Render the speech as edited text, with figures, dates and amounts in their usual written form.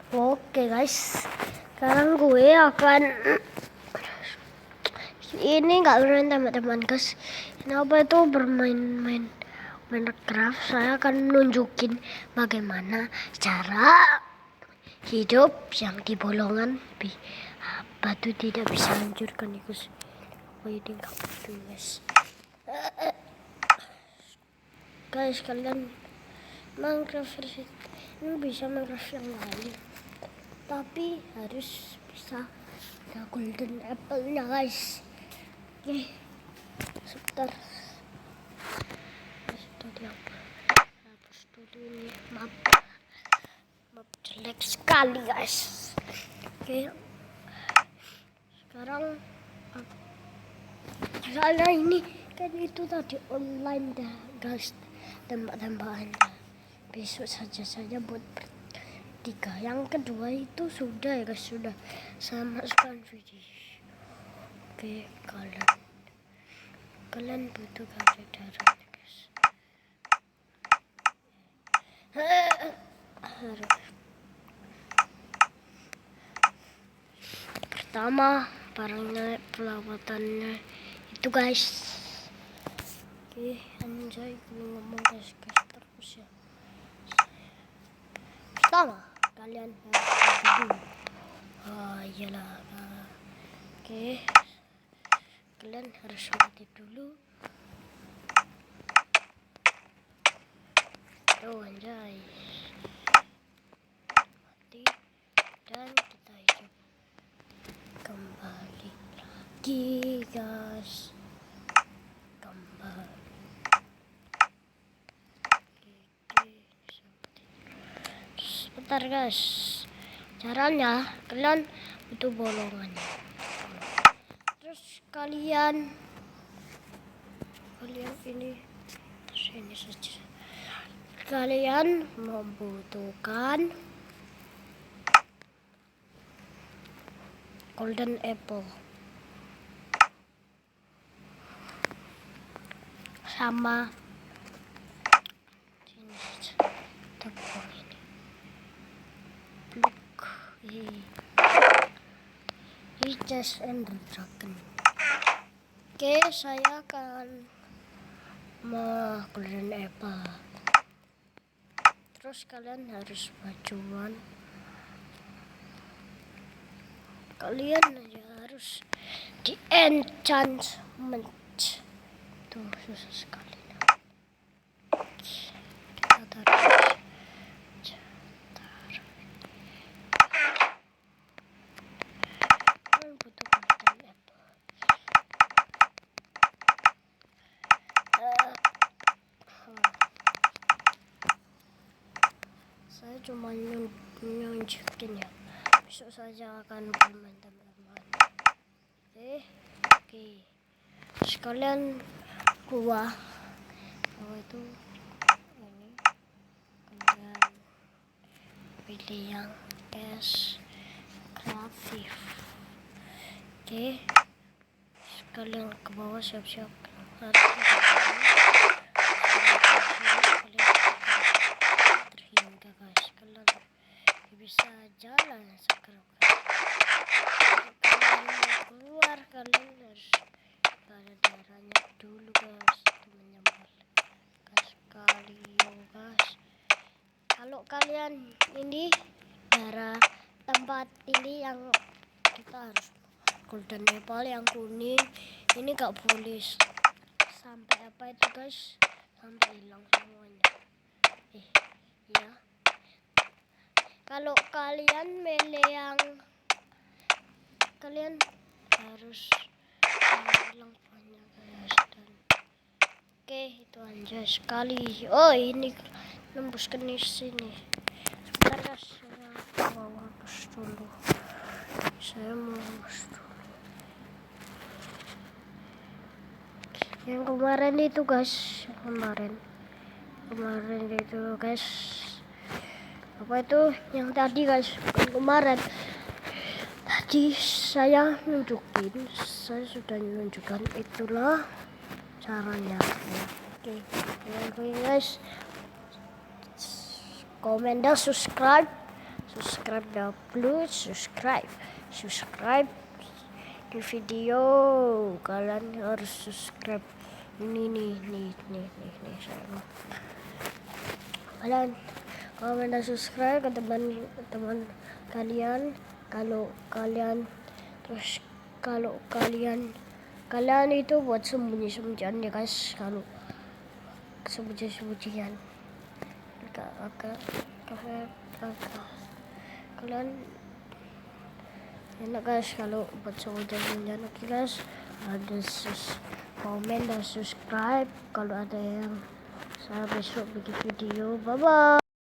Oke guys, sekarang gue akan ini nggak bermain teman-teman guys. Ini apa itu bermain-main Minecraft. Saya akan nunjukin bagaimana cara hidup yang di bolongan batu tidak bisa hancurkan nih guys. Oh ini nggak betul guys. Guys kalian Minecraft versi ini bisa Minecraft yang lain, tapi harus bisa ada golden apple nya guys. Oke, sebentar. Tadi aku hapus dulu ini map jelek sekali guys. Oke, sekarang soalnya ini kan itu tadi online dah guys, tembak-tembakan. Besok saja buat bertiga. Yang kedua itu sudah ya guys, sudah saya masukkan video. Oke, kalian butuh garis darat guys. Pertama barangnya perawatannya itu guys. Oke, anjay gue ngomong guys terus ya. Pertama kalian harus dulu. Iyalah. Oke, kalian harus mati dulu. Oh anjay, mati dan kita hidup kembali lagi guys. Sebentar guys, caranya kalian butuh bolongan. Terus kalian ini sini saja. Kalian membutuhkan golden apple sama sini saja tepung ini. Blok Riches and Dragon. Oke, saya akan golden apple. Terus kalian harus bajuan. Kalian harus di enchantment. Tuh susah sekali. Kita taruh. Saya cuma nunjukin ya. Besok saja akan bermain teman-teman. Oke. Sekalian buah itu ini. Kemudian pilih yang es kreatif. Oke. Sekalian ke bawah siap-siap. Bisa jalan sekarang. Keluar kalian harus pada darahnya dulu guys, itu menyambal gas sekali guys. Kalau kalian ini darah tempat ini yang kita harus golden apple yang kuning ini gak boleh sampai apa itu guys, sampai hilang semuanya. Ya. Kalau kalian milih yang kalian harus hilang banyak guys. Oke, itu aja sekali. Oh ini nembus ke sini. Sebentar guys, saya mau hapus dulu. Yang kemarin itu guys, kemarin itu guys. Apa itu yang tadi guys, bukan kemarin. Tadi saya sudah menunjukkan itulah caranya. Oke guys, komen dan subscribe subscribe dulu, subscribe di video. Kalian harus subscribe. Ini nih saya. Kalian kalau udah subscribe ke teman kalian, kalau kalian itu buat sembunyi-sembunyian ya guys, kalau sembunyi-sembunyian kalian enak guys kalau buat sembunyi-sembunyian. Oke guys, ada komen dan subscribe kalau ada yang saya besok bikin video. Bye bye.